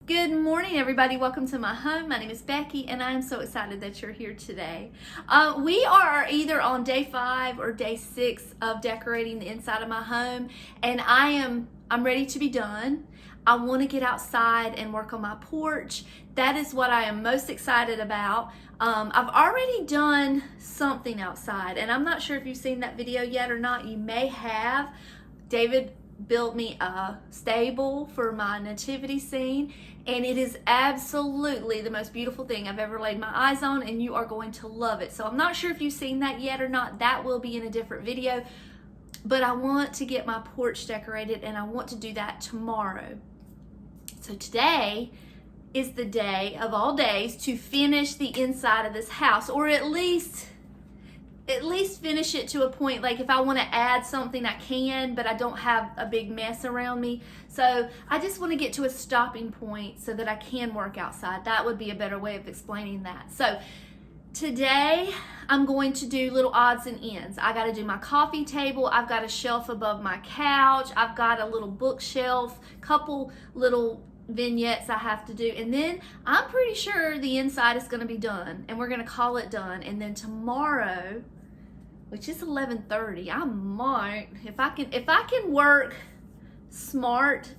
Good morning, everybody. Welcome to my home. My name is Becky, and I am so excited that you're here today. We are either on day 5 or day 6 of decorating the inside of my home, and I'm ready to be done. I want to get outside and work on my porch. That is what I am most excited about. I've already done something outside, and I'm not sure if you've seen that video yet or not. You may have. David built me a stable for my nativity scene, and it is absolutely the most beautiful thing I've ever laid my eyes on, and you are going to love it. So I'm not sure if you've seen that yet or not. That will be in a different video, but I want to get my porch decorated, and I want to do that tomorrow. So today is the day of all days to finish the inside of this house, or at least finish it to a point, like if I want to add something I can, but I don't have a big mess around me. So I just want to get to a stopping point so that I can work outside. That would be a better way of explaining that. So today I'm going to do little odds and ends. I got to do my coffee table. I've got a shelf above my couch. I've got a little bookshelf, couple little vignettes I have to do, and then I'm pretty sure the inside is going to be done, and we're going to call it done. And then tomorrow, which is 11:30, I might, if I can work smart,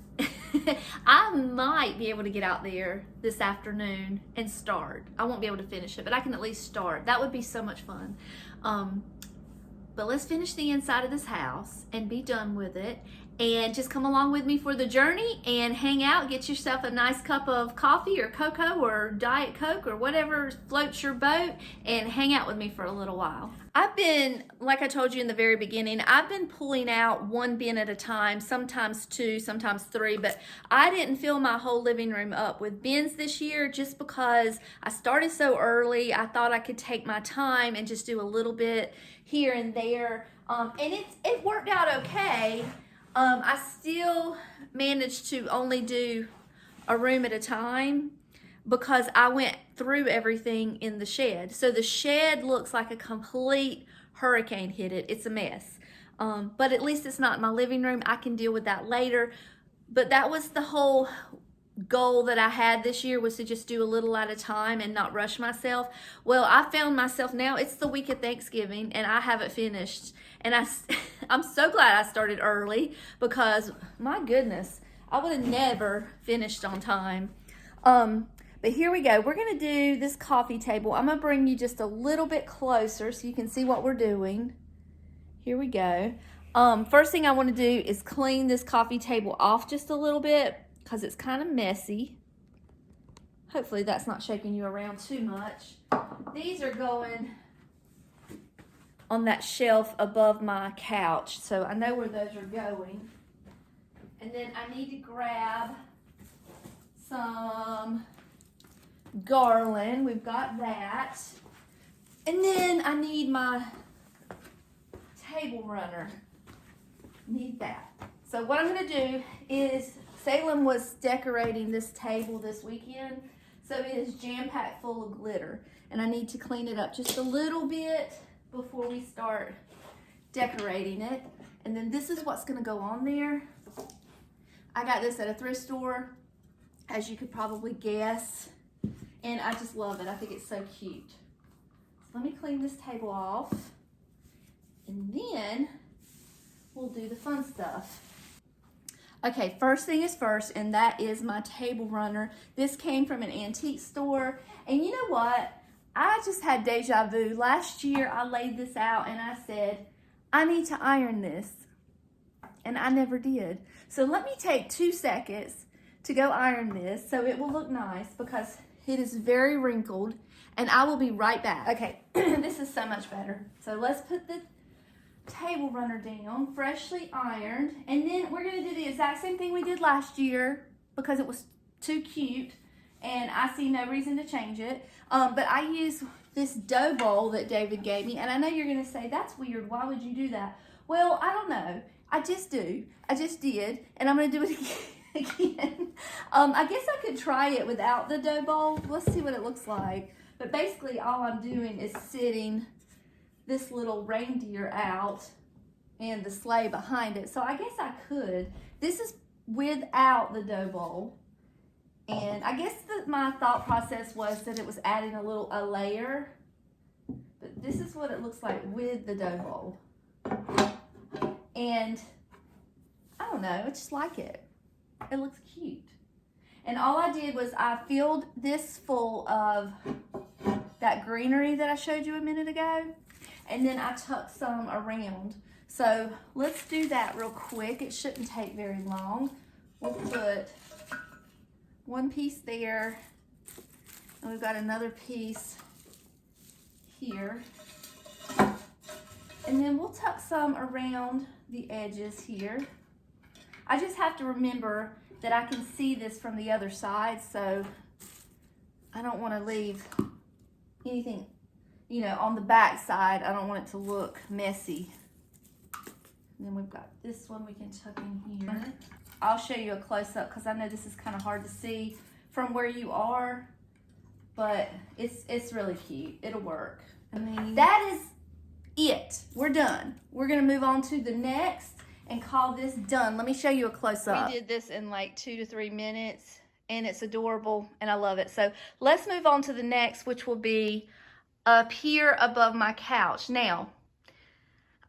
I might be able to get out there this afternoon and start. I won't be able to finish it, but I can at least start. That would be so much fun. But let's finish the inside of this house and be done with it. And just come along with me for the journey and hang out. Get yourself a nice cup of coffee or cocoa or Diet Coke or whatever floats your boat, and hang out with me for a little while. I've been, like I told you in the very beginning, I've been pulling out one bin at a time, sometimes 2, sometimes 3, but I didn't fill my whole living room up with bins this year just because I started so early. I thought I could take my time and just do a little bit here and there, and it worked out okay. I still managed to only do a room at a time because I went through everything in the shed. So the shed looks like a complete hurricane hit it. It's a mess. But at least it's not in my living room. I can deal with that later. But that was the whole goal that I had this year, was to just do a little at a time and not rush myself. Well, I found myself now, it's the week of Thanksgiving and I haven't finished. And I'm so glad I started early, because my goodness, I would have never finished on time. But here we go. We're going to do this coffee table. I'm going to bring you just a little bit closer so you can see what we're doing. Here we go. First thing I want to do is clean this coffee table off just a little bit, because it's kind of messy. Hopefully that's not shaking you around too much. These are going on that shelf above my couch, so I know where those are going. And then I need to grab some garland. We've got that. And then I need my table runner. Need that. So what I'm going to do is, Salem was decorating this table this weekend, so it is jam-packed full of glitter, and I need to clean it up just a little bit before we start decorating it. And then this is what's going to go on there. I got this at a thrift store, as you could probably guess, and I just love it. I think it's so cute. So let me clean this table off, and then we'll do the fun stuff. Okay, first thing is first, and that is my table runner. This came from an antique store, and you know what? I just had deja vu. Last year, I laid this out, and I said, I need to iron this, and I never did. So let me take 2 seconds to go iron this so it will look nice, because it is very wrinkled, and I will be right back. Okay, this is so much better. So let's put the table runner down, freshly ironed, and then we're going to do the exact same thing we did last year, because it was too cute and I see no reason to change it. But I use this dough bowl that David gave me, and I know you're going to say, that's weird, why would you do that? Well, I don't know, I just do. I just did, and I'm going to do it again. I guess I could try it without the dough bowl. Let's see what it looks like. But basically all I'm doing is sitting this little reindeer out and the sleigh behind it. So I guess I could. This is without the dough bowl. And I guess my thought process was that it was adding a layer. But this is what it looks like with the dough bowl. And I don't know, I just like it. It looks cute. And all I did was I filled this full of that greenery that I showed you a minute ago. And then I tucked some around. So let's do that real quick. It shouldn't take very long. We'll put one piece there. And we've got another piece here. And then we'll tuck some around the edges here. I just have to remember that I can see this from the other side, so I don't want to leave anything, you know, on the back side. I don't want it to look messy. And then we've got this one we can tuck in here. I'll show you a close-up because I know this is kind of hard to see from where you are, but it's really cute. It'll work. I mean, that is it. We're done. We're gonna move on to the next and call this done. Let me show you a close-up. We did this in like 2 to 3 minutes, and it's adorable, and I love it. So let's move on to the next, which will be up here above my couch. Now,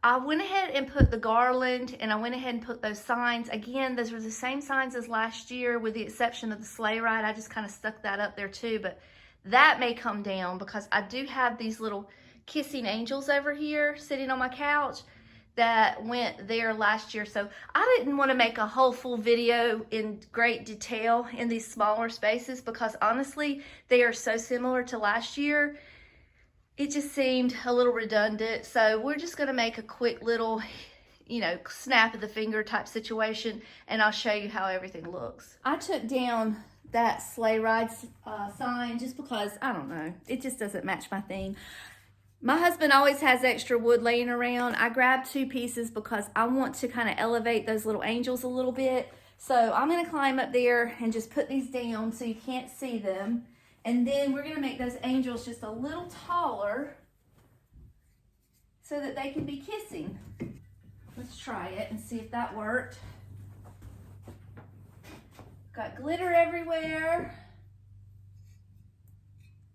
I went ahead and put the garland, and I went ahead and put those signs. Again, those were the same signs as last year with the exception of the sleigh ride. I just kind of stuck that up there too, but that may come down because I do have these little kissing angels over here sitting on my couch that went there last year. So I didn't want to make a whole full video in great detail in these smaller spaces because honestly, they are so similar to last year. It just seemed a little redundant. So we're just going to make a quick little, you know, snap of the finger type situation, and I'll show you how everything looks. I took down that sleigh ride sign just because, I don't know, it just doesn't match my theme. My husband always has extra wood laying around. I grabbed 2 pieces because I want to kind of elevate those little angels a little bit. So I'm going to climb up there and just put these down so you can't see them. And then we're going to make those angels just a little taller so that they can be kissing. Let's try it and see if that worked. Got glitter everywhere.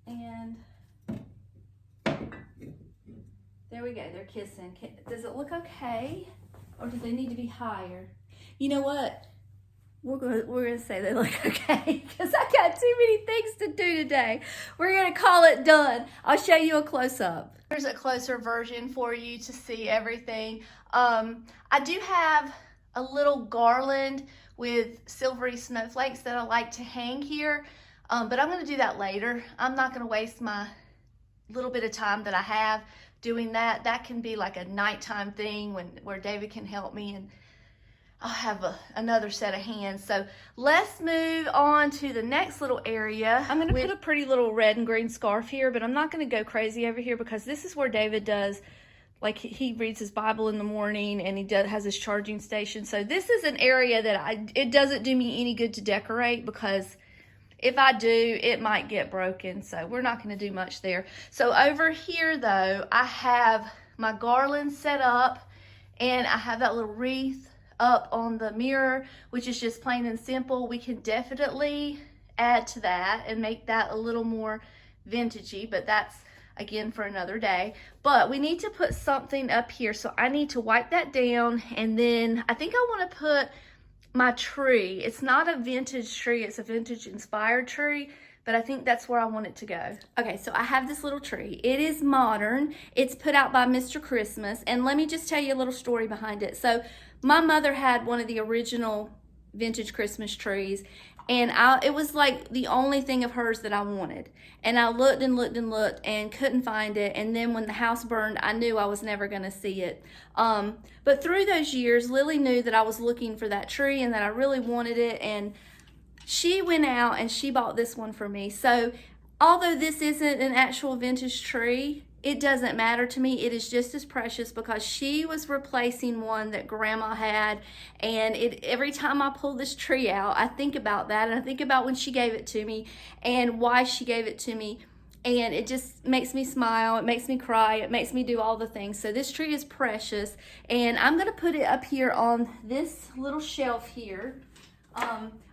And there we go, they're kissing. Does it look okay? Or do they need to be higher? You know what? We're gonna say they look okay because I got too many things to do today. We're gonna call it done. I'll show you a close-up. Here's a closer version for you to see everything. I do have a little garland with silvery snowflakes that I like to hang here, but I'm gonna do that later. I'm not gonna waste my little bit of time that I have doing that. That can be like a nighttime thing where David can help me and I'll have another set of hands. So let's move on to the next little area. I'm going to put a pretty little red and green scarf here, but I'm not going to go crazy over here because this is where David does, like he reads his Bible in the morning and he has his charging station. So this is an area that it doesn't do me any good to decorate because if I do, it might get broken. So we're not going to do much there. So over here though, I have my garland set up and I have that little wreath up on the mirror, which is just plain and simple. We can definitely add to that and make that a little more vintagey, but that's again for another day. But we need to put something up here, so I need to wipe that down, and then I think I want to put my tree. It's not a vintage tree, it's a vintage inspired tree, but I think that's where I want it to go. Okay, so I have this little tree. It is modern. It's put out by Mr. Christmas, and let me just tell you a little story behind it. So my mother had one of the original vintage Christmas trees, and it was like the only thing of hers that I wanted. And I looked and looked and looked and couldn't find it. And then when the house burned, I knew I was never going to see it. But through those years, Lily knew that I was looking for that tree and that I really wanted it. And she went out and she bought this one for me. So although this isn't an actual vintage tree, it doesn't matter to me. It is just as precious because she was replacing one that Grandma had. And every time I pull this tree out, I think about that. And I think about when she gave it to me and why she gave it to me. And it just makes me smile. It makes me cry. It makes me do all the things. So this tree is precious. And I'm going to put it up here on this little shelf here.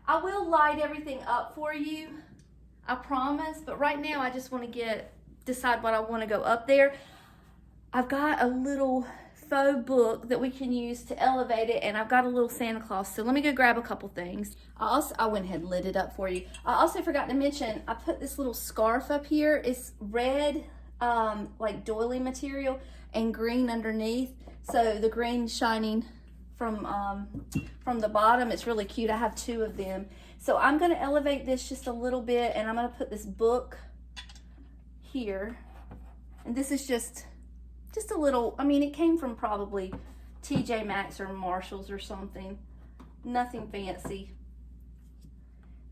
I will light everything up for you, I promise, but right now I just want to decide what I want to go up there. I've got a little faux book that we can use to elevate it, and I've got a little Santa Claus, so let me go grab a couple things. I went ahead and lit it up for you. I also forgot to mention, I put this little scarf up here. It's red, like doily material, and green underneath, so the green shining from the bottom. It's really cute. I have two of them. So I'm going to elevate this just a little bit, and I'm going to put this book here, and this is just a little, I mean, it came from probably TJ Maxx or Marshalls or something. Nothing fancy.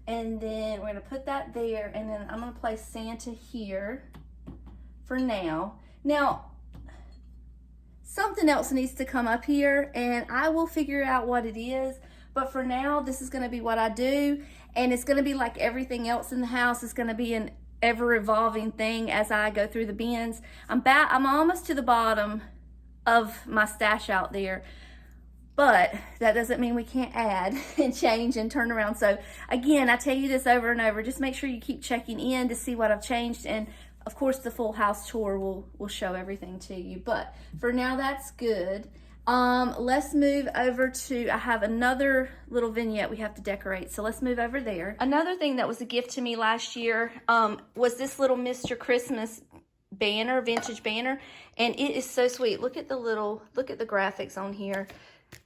And then we're going to put that there, and then I'm going to place Santa here for now. Now, something else needs to come up here, and I will figure out what it is. But for now, this is going to be what I do, and it's going to be like everything else in the house. It's going to be an ever-evolving thing as I go through the bins. I'm almost to the bottom of my stash out there, but that doesn't mean we can't add and change and turn around. So again, I tell you this over and over, just make sure you keep checking in to see what I've changed, and of course the full house tour will show everything to you. But for now, that's good. Let's move over to, I have another little vignette we have to decorate, so let's move over there. Another thing that was a gift to me last year was this little Mr. Christmas banner, vintage banner, and it is so sweet. Look at the graphics on here.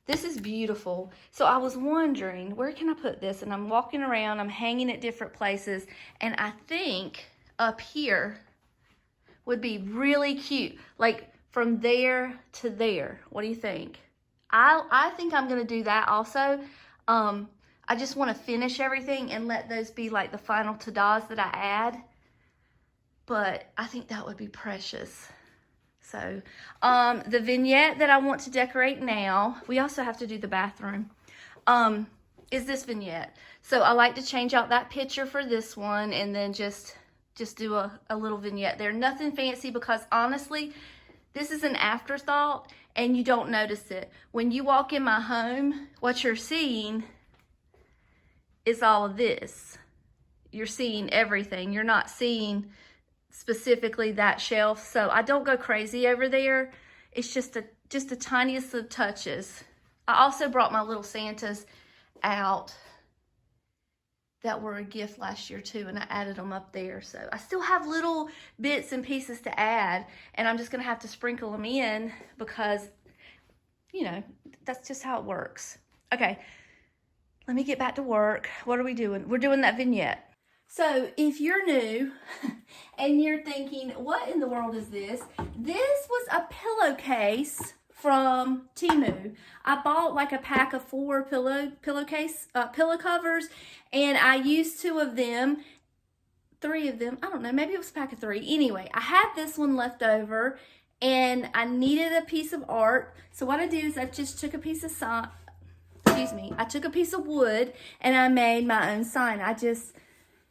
This is beautiful. So I was wondering, where can I put this? And I'm walking around, I'm hanging at different places, and I think up here would be really cute, like from there to there. What do you think? I think I'm gonna do that also. I just want to finish everything and let those be like the final ta-das that I add. But I think that would be precious. So the vignette that I want to decorate now, we also have to do the bathroom, is this vignette. So I like to change out that picture for this one, and then just do a little vignette there. Nothing fancy, because honestly, this is an afterthought and you don't notice it. When you walk in my home, what you're seeing is all of this. You're seeing everything. You're not seeing specifically that shelf. So I don't go crazy over there. It's just the tiniest of touches. I also brought my little Santas out that were a gift last year too, and I added them up there. So I still have little bits and pieces to add, and I'm just gonna have to sprinkle them in because, you know, that's just how it works. Okay, let me get back to work. What are we doing? We're doing that vignette. So if you're new and you're thinking, what in the world is this? This was a pillowcase from Temu. I bought like a pack of 4 pillow covers, and I used 2 of them, 3 of them, I don't know, maybe it was a pack of 3. Anyway, I had this one left over, and I needed a piece of art. So what I did is I just took a piece of I took a piece of wood, and I made my own sign. I just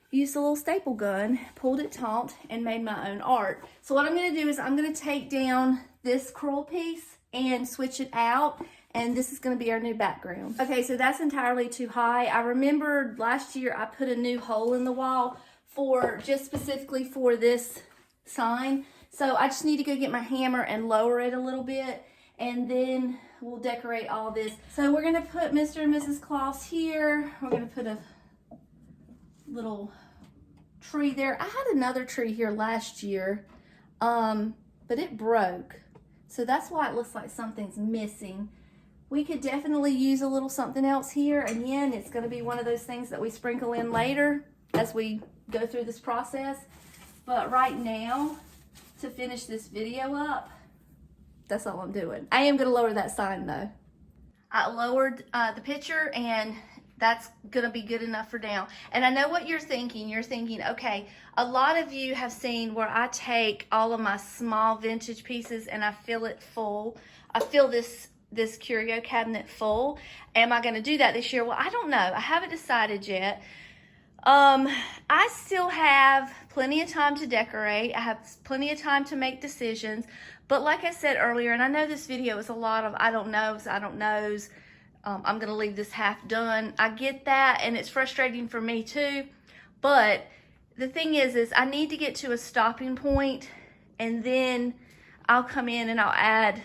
used a little staple gun, pulled it taut, and made my own art. So what I'm gonna do is I'm gonna take down this curl piece and switch it out, and this is going to be our new background. Okay, so that's entirely too high. I remember last year I put a new hole in the wall just specifically for this sign. So I just need to go get my hammer and lower it a little bit, and then we'll decorate all this. So we're going to put Mr. and Mrs. Claus here. We're going to put a little tree there. I had another tree here last year, but it broke. So that's why it looks like something's missing. We could definitely use a little something else here. Again, it's going to be one of those things that we sprinkle in later as we go through this process. But right now, to finish this video up, that's all I'm doing. I am going to lower that sign though. I lowered the picture, and that's gonna be good enough for now. And I know what you're thinking. You're thinking, okay, a lot of you have seen where I take all of my small vintage pieces and I fill it full. I fill this curio cabinet full. Am I gonna do that this year? Well, I don't know. I haven't decided yet. I still have plenty of time to decorate. I have plenty of time to make decisions. But like I said earlier, and I know this video is a lot of I don't knows, I'm gonna leave this half done. I get that, and it's frustrating for me too, but the thing is I need to get to a stopping point, and then I'll come in and I'll add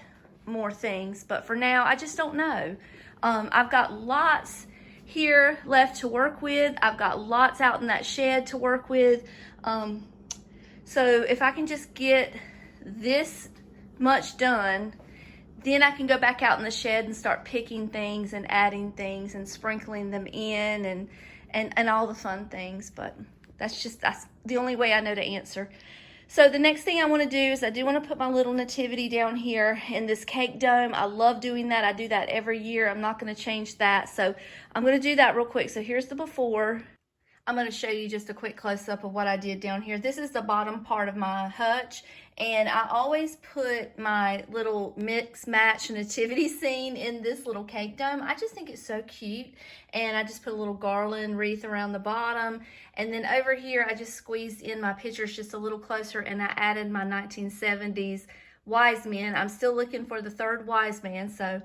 more things. But for now, I just don't know. I've got lots here left to work with. I've got lots out in that shed to work with. So if I can just get this much done, then I can go back out in the shed and start picking things and adding things and sprinkling them in and all the fun things. But that's the only way I know to answer. So the next thing I want to do is I do want to put my little nativity down here in this cake dome. I love doing that. I do that every year. I'm not going to change that. So I'm going to do that real quick. So here's the before. I'm going to show you just a quick close-up of what I did down here. This is the bottom part of my hutch, and I always put my little mix-match nativity scene in this little cake dome. I just think it's so cute, and I just put a little garland wreath around the bottom, and then over here I just squeezed in my pictures just a little closer, and I added my 1970s wise men. I'm still looking for the third wise man, so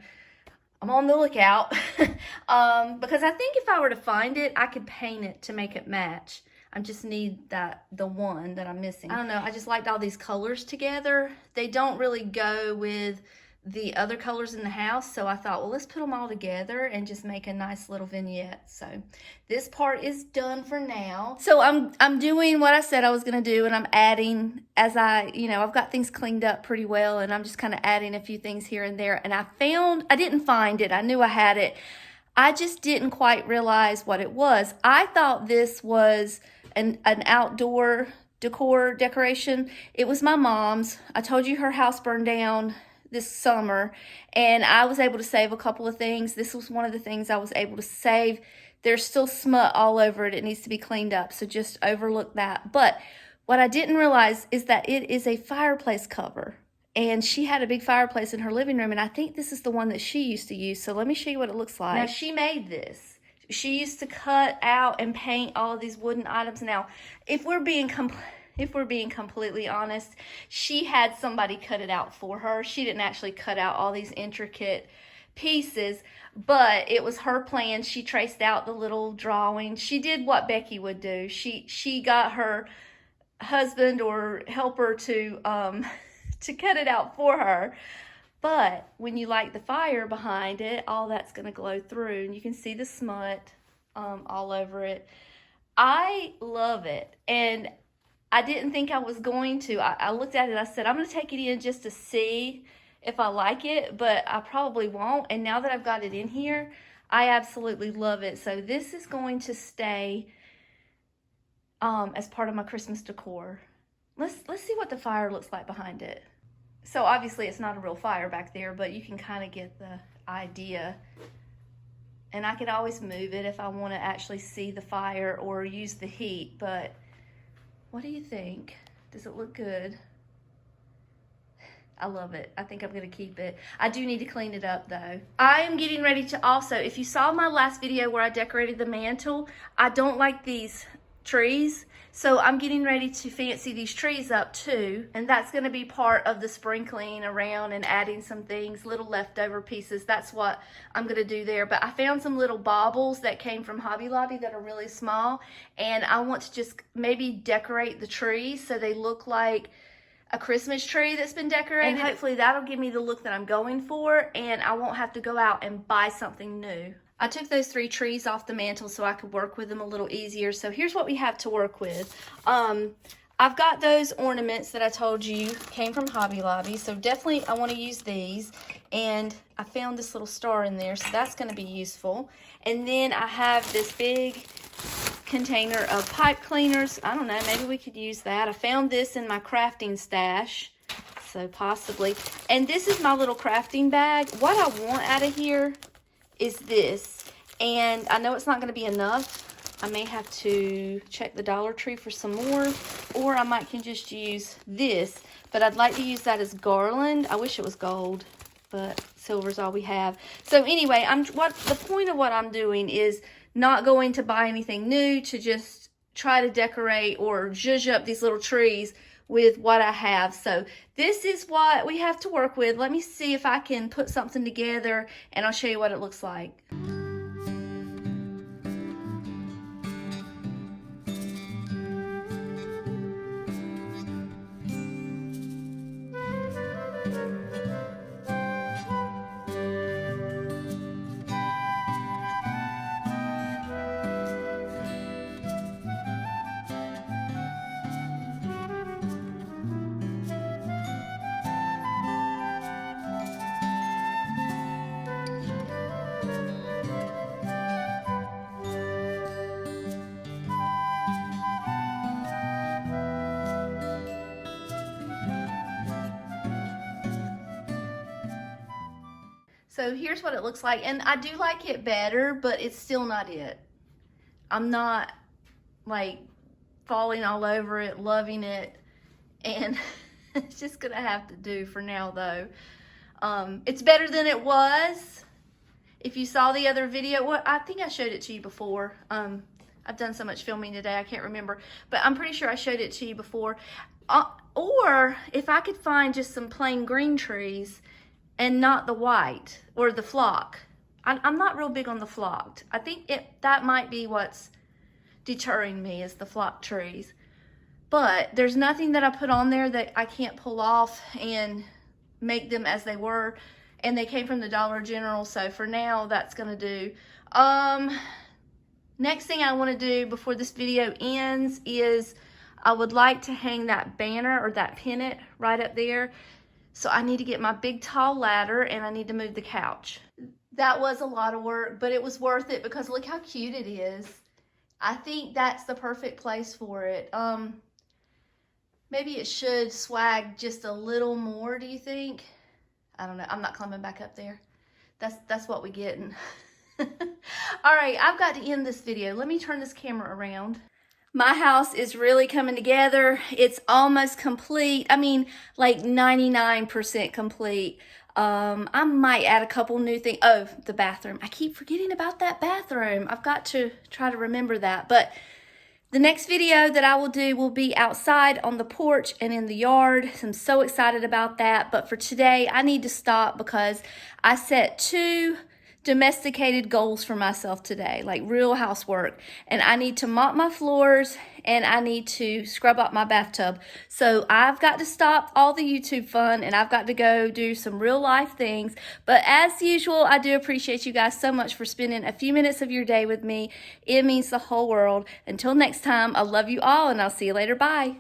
I'm on the lookout. Because I think if I were to find it, I could paint it to make it match. I just need the one that I'm missing. I don't know, I just liked all these colors together. They don't really go with the other colors in the house, so I thought, well, let's put them all together and just make a nice little vignette. So this part is done for now. So I'm doing what I said I was gonna do, and I'm adding as I've got things cleaned up pretty well, and I'm just kind of adding a few things here and there. And I didn't find it. I knew I had it. I just didn't quite realize what it was. I thought this was an outdoor decoration. It was my mom's. I told you her house burned down this summer, and I was able to save a couple of things. This was one of the things I was able to save. There's still smut all over it. It needs to be cleaned up, so just overlook that. But what I didn't realize is that it is a fireplace cover, and she had a big fireplace in her living room, and I think this is the one that she used to use. So let me show you what it looks like. Now, she made this. She used to cut out and paint all of these wooden items. Now, if we're being completely honest, she had somebody cut it out for her. She didn't actually cut out all these intricate pieces, but it was her plan. She traced out the little drawing. She did what Becky would do. She got her husband or helper to cut it out for her. But when you light the fire behind it, all that's going to glow through, and you can see the smut all over it. I love it, and I didn't think I was going to. I looked at it, I said, I'm going to take it in just to see if I like it, but I probably won't. And now that I've got it in here, I absolutely love it. So this is going to stay as part of my Christmas decor. Let's see what the fire looks like behind it. So obviously it's not a real fire back there, but you can kind of get the idea. And I could always move it if I want to actually see the fire or use the heat. But what do you think? Does it look good? I love it. I think I'm going to keep it. I do need to clean it up though. I am getting ready to also, if you saw my last video where I decorated the mantle, I don't like these trees. So I'm getting ready to fancy these trees up too, and that's going to be part of the sprinkling around and adding some things, little leftover pieces. That's what I'm going to do there. But I found some little baubles that came from Hobby Lobby that are really small, and I want to just maybe decorate the trees so they look like a Christmas tree that's been decorated. And hopefully that'll give me the look that I'm going for, and I won't have to go out and buy something new. I took those 3 trees off the mantle so I could work with them a little easier. So here's what we have to work with. I've got those ornaments that I told you came from Hobby Lobby. So definitely I want to use these. And I found this little star in there, so that's going to be useful. And then I have this big container of pipe cleaners. I don't know, maybe we could use that. I found this in my crafting stash, so possibly. And this is my little crafting bag. What I want out of here is this, and I know it's not going to be enough. I may have to check the Dollar Tree for some more, or I might can just use this, but I'd like to use that as garland. I wish it was gold, but silver's all we have. So anyway, the point of what I'm doing is not going to buy anything new to just try to decorate or zhuzh up these little trees with what I have. So this is what we have to work with. Let me see if I can put something together and I'll show you what it looks like. So here's what it looks like, and I do like it better, but it's still not it. I'm not like falling all over it, loving it, and it's just gonna have to do for now though. It's better than it was. If you saw the other video, well, I think I showed it to you before. I've done so much filming today, I can't remember, but I'm pretty sure I showed it to you before. Or if I could find just some plain green trees and not the white or the flock. I'm not real big on the flocked. I think that might be what's deterring me, is the flock trees. But there's nothing that I put on there that I can't pull off and make them as they were. And they came from the Dollar General, so for now that's gonna do. Next thing I wanna do before this video ends is I would like to hang that banner or that pennant right up there. So I need to get my big tall ladder and I need to move the couch. That was a lot of work, but it was worth it because look how cute it is. I think that's the perfect place for it. Maybe it should swag just a little more, do you think? I don't know, I'm not climbing back up there. That's what we getting. All right, I've got to end this video. Let me turn this camera around. My house is really coming together. It's almost complete. I mean, like 99% complete. I might add a couple new things. Oh, the bathroom. I keep forgetting about that bathroom. I've got to try to remember that. But the next video that I will do will be outside on the porch and in the yard. I'm so excited about that. But for today, I need to stop because I set 2 domesticated goals for myself today, like real housework, and I need to mop my floors and I need to scrub up my bathtub. So I've got to stop all the YouTube fun and I've got to go do some real life things. But as usual, I do appreciate you guys so much for spending a few minutes of your day with me. It means the whole world. Until next time, I love you all and I'll see you later. Bye.